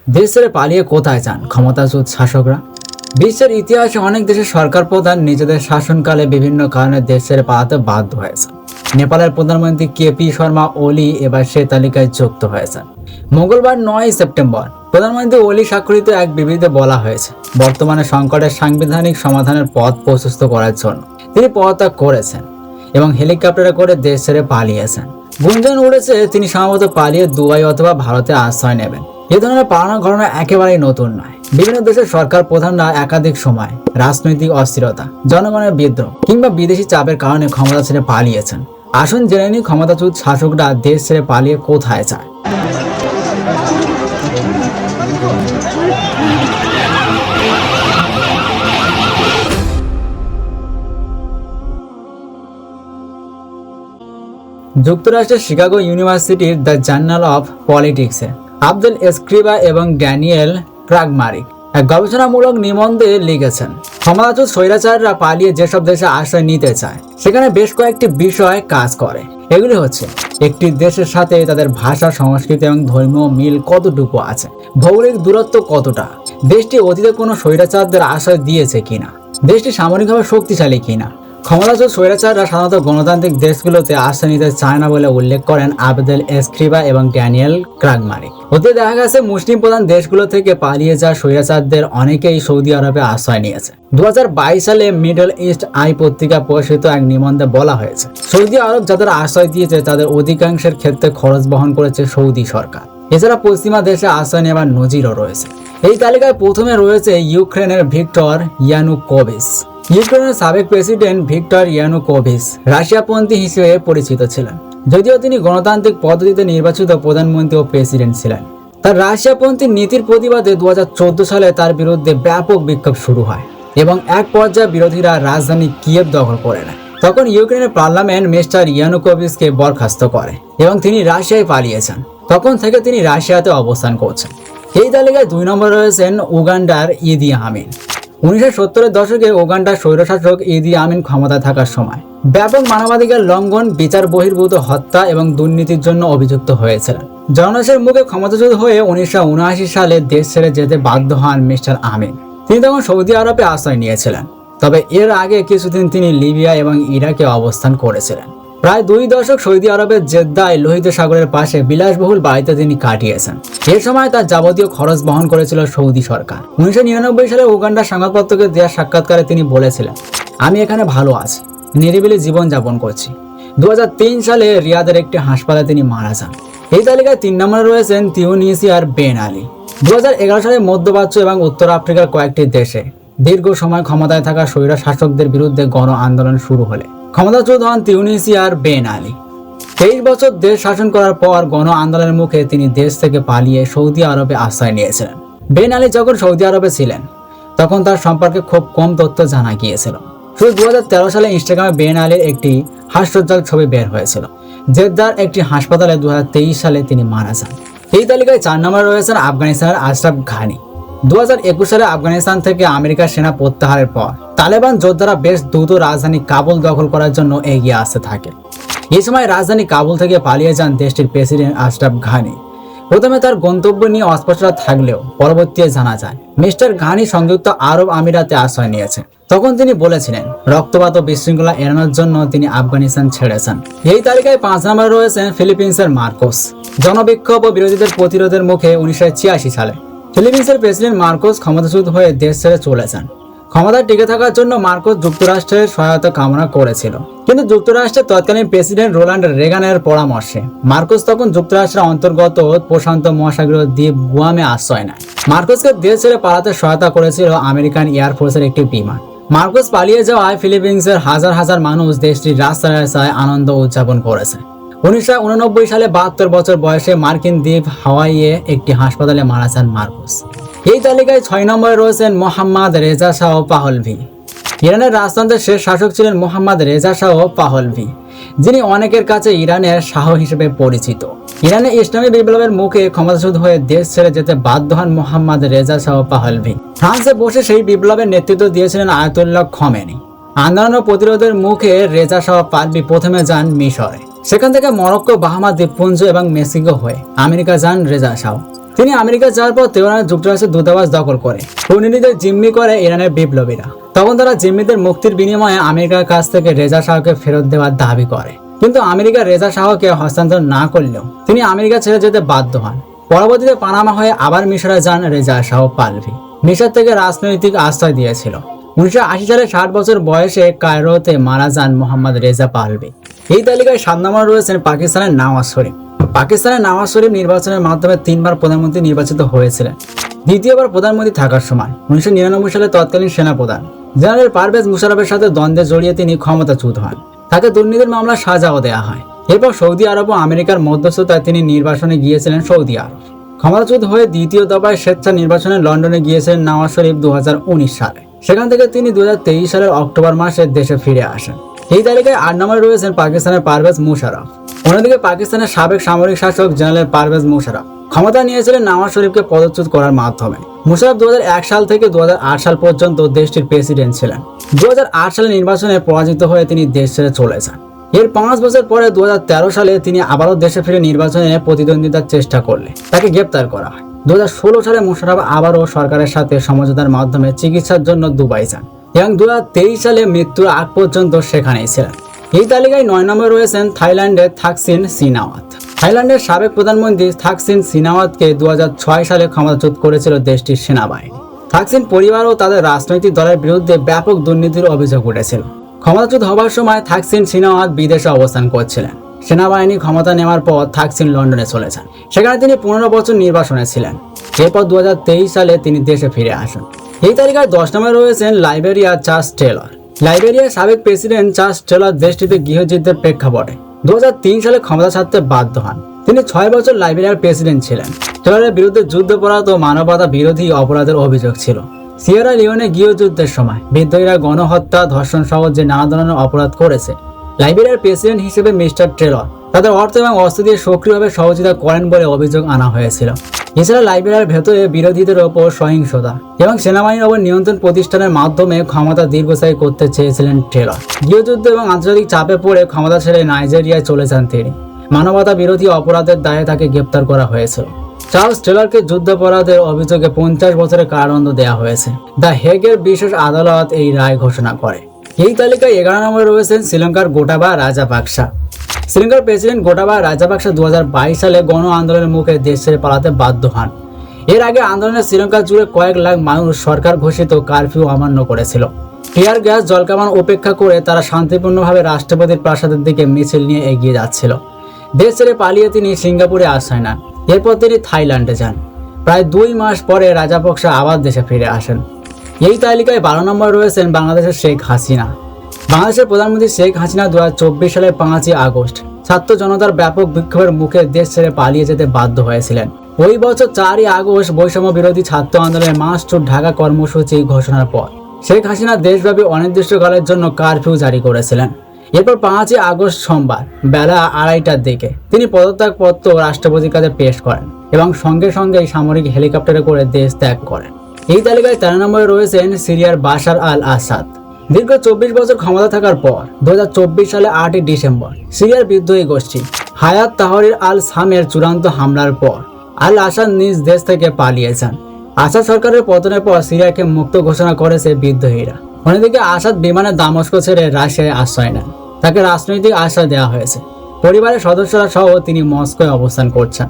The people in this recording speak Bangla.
দেশ ছেড়ে পালিয়ে কোথায় যান ক্ষমতাচ্যুত শাসকরা? বিশ্বের ইতিহাসে অনেক দেশের সরকার প্রধান নিজেদের শাসনকালে বিভিন্ন কারণে দেশ ছেড়ে পালাতে বাধ্য হয়েছে। নেপালের প্রধানমন্ত্রী কেপি শর্মা ওলি এবার সে তালিকায় যুক্ত হয়েছেন। মঙ্গলবার 9 সেপ্টেম্বর প্রধানমন্ত্রী ওলি স্বাক্ষরিত এক বিবৃতিতে বলা হয়েছে, বর্তমানে সংকটের সাংবিধানিক সমাধানের পথ প্রশস্ত করার জন্য তিনি পদত্যাগ করেছেন এবং হেলিকপ্টারে করে দেশ ছেড়ে পালিয়েছেন। গুঞ্জন উড়েছে তিনি সম্ভবত পালিয়ে দুবাই অথবা ভারতে আশ্রয় নেবেন। এ ধরনের পালানোর ঘটনা একেবারেই নতুন নয়। বিভিন্ন দেশের সরকার প্রধানরা একাধিক সময় রাজনৈতিক অস্থিরতা, জনগণের বিদ্রোহ কিংবা বিদেশি চাপের কারণে ক্ষমতা ছেড়ে পালিয়েছেন। আসুন জেনে নিই ক্ষমতাচ্যুত শাসকরা দেশ ছেড়ে পালিয়ে কোথায় যায়। যুক্তরাষ্ট্রের শিকাগো ইউনিভার্সিটির দ্য জার্নাল অফ পলিটিক্সে আব্দুল এসক্রিবা এবং ড্যানিয়েল ক্রাগমারিক এক গবেষণামূলক নিবন্ধে লিখেছেন, ক্ষমতাচ্যুত স্বৈরাচাররা পালিয়ে যেসব দেশে আশ্রয় নিতে চায় সেখানে বেশ কয়েকটি বিষয় কাজ করে। এগুলি হচ্ছে, একটি দেশের সাথে তাদের ভাষা, সংস্কৃতি এবং ধর্মীয় মিল কতটুকু আছে, ভৌগোলিক দূরত্ব কতটা, দেশটি অতীতে কোনো স্বৈরাচারদের আশ্রয় দিয়েছে কিনা, দেশটি সামরিকভাবে শক্তিশালী কিনা। ক্ষমতাচ্যুত স্বৈরাচাররা সাধারণত গণতান্ত্রিক দেশগুলোতে আশ্রয় নিতে চায় না বলে উল্লেখ করেন আবদেল এসক্রিবা এবং ড্যানিয়েল ক্রাগমারিক। অতীতে দেখা গেছে মুসলিম প্রধান দেশগুলো থেকে পালিয়ে যাওয়া স্বৈরাচারদের অনেকেই সৌদি আরবে আশ্রয় নিয়েছে। 2022 সালে মিডল ইস্ট আই পত্রিকা প্রকাশিত এক নিবন্ধে বলা হয়েছে, সৌদি আরব যাদের আশ্রয় দিয়েছে তাদের অধিকাংশের ক্ষেত্রে খরচ বহন করেছে সৌদি সরকার। এছাড়া পশ্চিমা দেশে আশ্রয় নেওয়ার নজিরও রয়েছে। এই তালিকায় প্রথমে রয়েছে ইউক্রেনের ভিক্টর ইয়ানুকোভিচ। ইউক্রেনের সাবেক প্রেসিডেন্ট ভিক্টর ইয়ানুকোভিচ রাশিয়াপন্থী হিসেবে পরিচিত ছিলেন, যদিও তিনি গণতান্ত্রিক পদ্ধতিতে নির্বাচিত প্রধানমন্ত্রী ও প্রেসিডেন্ট ছিলেন। তার রাশিয়াপন্থী নীতির প্রতিবাদে 2014 সালে তার বিরুদ্ধে ব্যাপক বিক্ষোভ শুরু হয় এবং এক পর্যায়ে বিরোধীরা রাজধানী কিয়েভ দখল করে নেয়। তখন ইউক্রেনের পার্লামেন্ট মিস্টার ইয়ানুকোভিচকে বরখাস্ত করে এবং তিনি রাশিয়ায় পালিয়েছেন। তখন থেকে তিনি রাশিয়াতে অবস্থান করছেন। এই তালিকায় 2 নম্বরে রয়েছেন উগান্ডার ইদি আমিন। 1970-এর দশকে উগান্ডার স্বৈরশাসক ইদি আমিন ক্ষমতায় থাকার সময় ব্যাপক মানবাধিকার লঙ্ঘন, বিচার বহির্ভূত হত্যা এবং দুর্নীতির জন্য অভিযুক্ত হয়েছিলেন। জনসের মুখে ক্ষমতাচ্যুত হয়ে 1979 সালে দেশ ছেড়ে যেতে বাধ্য হন মিস্টার আমিন। তিনি তখন সৌদি আরবে আশ্রয় নিয়েছিলেন, তবে এর আগে কিছুদিন তিনি লিবিয়া এবং ইরাকে অবস্থান করেছিলেন। প্রায় 2 দশক সৌদি আরবের জেদ্দায় লোহিত সাগরের পাশে বিলাসবহুল বাড়িতে তিনি কাটিয়েছেন। এ সময় তার যাবতীয় খরচ বহন করেছিল সৌদি সরকার। 1999 সালে উগান্ডার সংবাদপত্রকে দেওয়া সাক্ষাৎকারে তিনি বলেছিলেন, আমি এখানে ভালো আছি, নিরিবিলি জীবন যাপন করছি। 2003 সালে রিয়াদের একটি হাসপাতালে তিনি মারা যান। এই তালিকায় 3 নম্বরে রয়েছেন তিউনিসিয়ার বেন আলী। 2011 সালে মধ্যপ্রাচ্য এবং উত্তর আফ্রিকার কয়েকটি দেশে দীর্ঘ সময় ক্ষমতায় থাকা স্বৈর শাসকদের বিরুদ্ধে গণ আন্দোলন শুরু হলে ক্ষমতাচ্যুত হন তিউনিসিয়ার বেন আলী। 23 বছর দেশ শাসন করার পর গণ আন্দোলনের মুখে তিনি দেশ থেকে পালিয়ে সৌদি আরবে আশ্রয় নিয়েছিলেন। বেন আলী যখন সৌদি আরবে ছিলেন তখন তার সম্পর্কে খুব কম তথ্য জানা গিয়েছিল। শুধু 2013 সালে ইনস্টাগ্রামে বেন আলীর একটি হাস্যোজ্জ্বল ছবি বের হয়েছিল। জেদ্দার একটি হাসপাতালে 2023 সালে তিনি মারা যান। এই তালিকায় 4 নম্বরে রয়েছেন আফগানিস্তানের আশরাফ ঘানি। 2021 সালে আফগানিস্তান থেকে আমেরিকার সেনা প্রত্যাহারের পর তালেবান যোদ্ধারা বেশ দ্রুত রাজধানী কাবুল দখল করার জন্য এগিয়ে আসতে থাকে। এই সময় রাজধানী কাবুল থেকে পালিয়ে যান দেশটির প্রেসিডেন্ট আশরাফ ঘানি। প্রথমে তার গন্তব্য নিয়ে অস্পষ্টতা থাকলেও পরবর্তীতে জানা যায় মিস্টার ঘানি সংযুক্ত আরব আমিরাতে আশ্রয় নিয়েছেন। তখন তিনি বলেছিলেন রক্তপাত ও বিশৃঙ্খলা এড়ানোর জন্য তিনি আফগানিস্তান ছেড়েছেন। এই তালিকায় 5 নম্বরে রয়েছেন ফিলিপিন্সের মার্কোস। জনবিক্ষোভ ও বিরোধীদের প্রতিরোধের মুখে 1986 সালে ফিলিপিন্সের প্রেসিডেন্ট মার্কোস ক্ষমতাচ্যুত হয়ে দেশ ছেড়ে চলে যান। ক্ষমতায় টিকে থাকার জন্য মার্কোস যুক্তরাষ্ট্রের সহায়তা কামনা করেছিল, কিন্তু যুক্তরাষ্ট্রের তৎকালীন প্রেসিডেন্ট রোনাল্ড রেগানের পরামর্শে মার্কোস তখন যুক্তরাষ্ট্রের অন্তর্গত প্রশান্ত মহাসাগরীয় দ্বীপ গুয়ামে আশ্রয় নেয়। মার্কোসকে দেশ ছেড়ে পালাতে সহায়তা করেছিল আমেরিকান এয়ারফোর্সের একটি বিমান। মার্কোস পালিয়ে যাওয়ায় ফিলিপিন্সের হাজার হাজার মানুষ দেশটির রাস্তায় আনন্দ উদযাপন করেছে। 1989 সালে 72 বছর বয়সে মার্কিন দ্বীপ হাওয়াইয়ে একটি হাসপাতালে মারা যান মার্কোস। এই তালিকায় 6 নম্বরে রয়েছেন মোহাম্মদ রেজা শাহ পাহলভি। ইরানের রাজতন্ত্রের শেষ শাসক ছিলেন মোহাম্মদ রেজা শাহ পাহলভি, যিনি অনেকের কাছে ইরানের শাহ হিসেবে পরিচিত। ইরানে ইসলামী বিপ্লবের মুখে ক্ষমতাচ্যুত হয়ে দেশ ছেড়ে যেতে বাধ্য হন মোহাম্মদ রেজা শাহ পাহলভি। ফ্রান্সে বসে সেই বিপ্লবের নেতৃত্ব দিয়েছিলেন আয়াতুল্লাহ খমেনি। আন্দোলন ও প্রতিরোধের মুখে রেজা শাহ পাহলভি প্রথমে যান মিশরে। সেখান থেকে মরক্কো, বাহামা দ্বীপপুঞ্জ এবং মেক্সিকো হয়ে আমেরিকা যান রেজা শাহ। তিনি আমেরিকা যাওয়ার পর তেহরানের যুক্তরাষ্ট্রের দূতাবাস দখল করে কূটনীতিদের জিম্মি করে ইরানের বিপ্লবীরা। তখন তারা জিম্মিদের মুক্তির বিনিময়ে আমেরিকার কাছ থেকে রেজা শাহকে ফেরত দেওয়ার দাবি করে, কিন্তু আমেরিকা রেজা শাহকে হস্তান্তর না করলেও তিনি আমেরিকা ছেড়ে যেতে বাধ্য হন। পরবর্তীতে পানামা হয়ে আবার মিশরে যান রেজা শাহ পাহলভি। মিশর থেকে রাজনৈতিক আশ্রয় দিয়েছিল। 1980 সালে 60 বছর বয়সে কায়রোতে মারা যান মোহাম্মদ রেজা পাহলভি। এই তালিকায় 7 নম্বরে রয়েছেন পাকিস্তানের নওয়াজ শরীফ। পাকিস্তানের নওয়াজ শরীফ নির্বাচনের মাধ্যমে 3 বার প্রধানমন্ত্রী নির্বাচিত হয়েছিলেন। দ্বিতীয়বার প্রধানমন্ত্রী থাকার সময় 1999 সালে তৎকালীন সেনাপ্রধান জেনারেল পারভেজ মুশারফের সাথে দ্বন্দ্বে জড়িয়ে তিনি ক্ষমতাচ্যুত হন। তাকে দুর্নীতির মামলা সাজাও দেওয়া হয়। এরপর সৌদি আরব ও আমেরিকার মধ্যস্থতায় তিনি নির্বাসনে গিয়েছিলেন সৌদি আরব। ক্ষমতাচ্যুত হয়ে দ্বিতীয় দফায় স্বেচ্ছা নির্বাচনে লন্ডনে গিয়েছিলেন নওয়াজ শরীফ 2019 সালে। সেখান থেকে তিনি 2023 সালের অক্টোবর মাসে দেশে ফিরে আসেন। এই তালিকায় 8 নম্বরে রয়েছেন পাকিস্তানের পারভেজ মুশারফ। অন্যদিকে পাকিস্তানের সাবেক সামরিক শাসক জেনারেল পারভেজ মুশারফ ক্ষমতা নিয়েছিলেন নওয়াজ শরীফকে পদচ্যুত করার মাধ্যমে। মুশারফ 2001 সাল থেকে 2008 সাল পর্যন্ত দেশটির প্রেসিডেন্ট ছিলেন। 2008 সালে নির্বাচনে পরাজিত হয়ে তিনি দেশ ছেড়ে চলে যান। এর 5 বছর পরে 2013 সালে তিনি আবারও দেশে ফিরে নির্বাচনে প্রতিদ্বন্দ্বিতার চেষ্টা করলে তাকে গ্রেপ্তার করা হয়। 2016 সালে মুশারফ আবারও সরকারের সাথে সমঝোতার মাধ্যমে চিকিৎসার জন্য দুবাই যান এবং 2023 সালে মৃত্যুর আগ পর্যন্ত সেখানেই ছিলেন। এই তালিকায় 9 নম্বরে রয়েছেন থাইল্যান্ডের থাকসিন সিনাওয়াত। থাইল্যান্ডের সাবেক প্রধানমন্ত্রী থাকসিন সিনাওয়াতকে 2006 সালে ক্ষমতাচ্যুত করেছিল দেশটির সেনাবাহিনী। থাকসিন পরিবার ও তাদের রাজনৈতিক দলের বিরুদ্ধে ব্যাপক দুর্নীতির অভিযোগ উঠেছিল। ক্ষমতাচ্যুত হবার সময় থাকসিন সিনাওয়াত বিদেশে অবস্থান করছিলেন। সেনাবাহিনী ক্ষমতা নেওয়ার পর থাকসিন লন্ডনে চলে যান। সেখানে তিনি 15 বছর নির্বাসনে ছিলেন। এরপর 2023 সালে তিনি দেশে ফিরে আসেন। এই তালিকায় 10 নম্বরে রয়েছেন লাইবেরিয়ার চার্লস টেলর। লাইবেরিয়ার সাবেক প্রেসিডেন্ট চার্লস টেলর দেশটিতে গৃহযুদ্ধের প্রেক্ষাপটে 2003 সালে ক্ষমতা ছাড়তে বাধ্য হন। তিনি 6 বছর লাইবেরিয়ার প্রেসিডেন্ট ছিলেন। টেলরের বিরুদ্ধে যুদ্ধাপরাধ ও মানবতা বিরোধী অপরাধের অভিযোগ ছিল। সিয়েরা লিওনে গৃহযুদ্ধের সময় বিদ্রোহীরা গণহত্যা, ধর্ষণ সহ যে নানা ধরনের অপরাধ করেছে, লাইবেরিয়ার প্রেসিডেন্ট হিসেবে মিস্টার টেলর তাদের অর্থ এবং অস্ত্র দিয়ে সক্রিয়ভাবে সহযোগিতা করেন বলে অভিযোগ আনা হয়েছিল। এছাড়া লাইবেরিয়ার ভেতরে বিরোধীদের ওপর সহিংসতা এবং সেনাবাহিনীর ওপর নিয়ন্ত্রণ প্রতিষ্ঠানের মাধ্যমে ক্ষমতা দীর্ঘস্থায়ী করতে চেয়েছিলেন টেলর। গৃহযুদ্ধ এবং আন্তর্জাতিক চাপে পড়ে ক্ষমতা ছেড়ে নাইজেরিয়ায় চলে যান তিনি। মানবতা বিরোধী অপরাধের দায়ে তাকে গ্রেপ্তার করা হয়েছিল। চার্লস টেলরকে যুদ্ধাপরাধের অভিযোগে 50 বছরের কারাদণ্ড দেওয়া হয়েছে। দ্য হেগের বিশেষ আদালত এই রায় ঘোষণা করে। এই তালিকায় 11 নম্বরে রয়েছেন শ্রীলঙ্কার গোটাবায়া রাজাপাকসা। শ্রীলঙ্কার প্রেসিডেন্ট গোটাবায়া রাজাপাকসা 2022 সালে গণ আন্দোলনের মুখে দেশ ছেড়ে পালাতে বাধ্য হন। এর আগে আন্দোলনে শ্রীলঙ্কা জুড়ে কয়েক লাখ মানুষ সরকার ঘোষিত কারফিউ অমান্য করেছিল। টিয়ার গ্যাস, জলকামান উপেক্ষা করে তারা শান্তিপূর্ণভাবে রাষ্ট্রপতির প্রাসাদের দিকে মিছিল নিয়ে এগিয়ে যাচ্ছিল। দেশ ছেড়ে পালিয়ে তিনি সিঙ্গাপুরে আশ্রয় নেন। এরপর তিনি থাইল্যান্ডে যান। প্রায় 2 মাস পরে রাজাপাকসা আবার দেশে ফিরে আসেন। এই তালিকায় 12 নম্বরে রয়েছেন বাংলাদেশের শেখ হাসিনা। বাংলাদেশের প্রধানমন্ত্রী শেখ হাসিনা 2024 সালের 5 আগস্ট ছাত্র জনতার ব্যাপক বিক্ষোভের মুখে দেশ ছেড়ে পালিয়ে যেতে বাধ্য হয়েছিলেন। ওই বছর 4 আগস্ট বৈষম্য বিরোধী ছাত্র আন্দোলনের মার্চ টু ঢাকা কর্মসূচি ঘোষণার পর শেখ হাসিনা দেশব্যাপী অনির্দিষ্টকালের জন্য কারফিউ জারি করেছিলেন। এরপর 5 আগস্ট সোমবার বেলা 2:30টার দিকে তিনি পদত্যাগপত্র রাষ্ট্রপতির কাছে পেশ করেন এবং সঙ্গে সঙ্গেই সামরিক হেলিকপ্টারে করে দেশ ত্যাগ করেন। এই তালিকায় 13 নম্বরে রয়েছেন সিরিয়ার বাশার আল আসাদ। দীর্ঘ 24 বছর ক্ষমতা থাকার পর 2024 সালে 8 ডিসেম্বর সিরিয়ার বিদ্রোহী গোষ্ঠী হায়াত তাহরির আল শামের চূড়ান্ত হামলার পর আল আসাদ নিজ দেশ থেকে পালিয়ে যান। আসাদ সরকারের পতনের পর সিরিয়াকে মুক্ত ঘোষণা করেছে বিদ্রোহীরা। অন্যদিকে আসাদ বিমানে দামেস্ক ছেড়ে রাশিয়ায় আশ্রয় নেন। তাকে রাজনৈতিক আশ্রয় দেওয়া হয়েছে। পরিবারের সদস্যরা সহ তিনি মস্কোয় অবস্থান করছেন।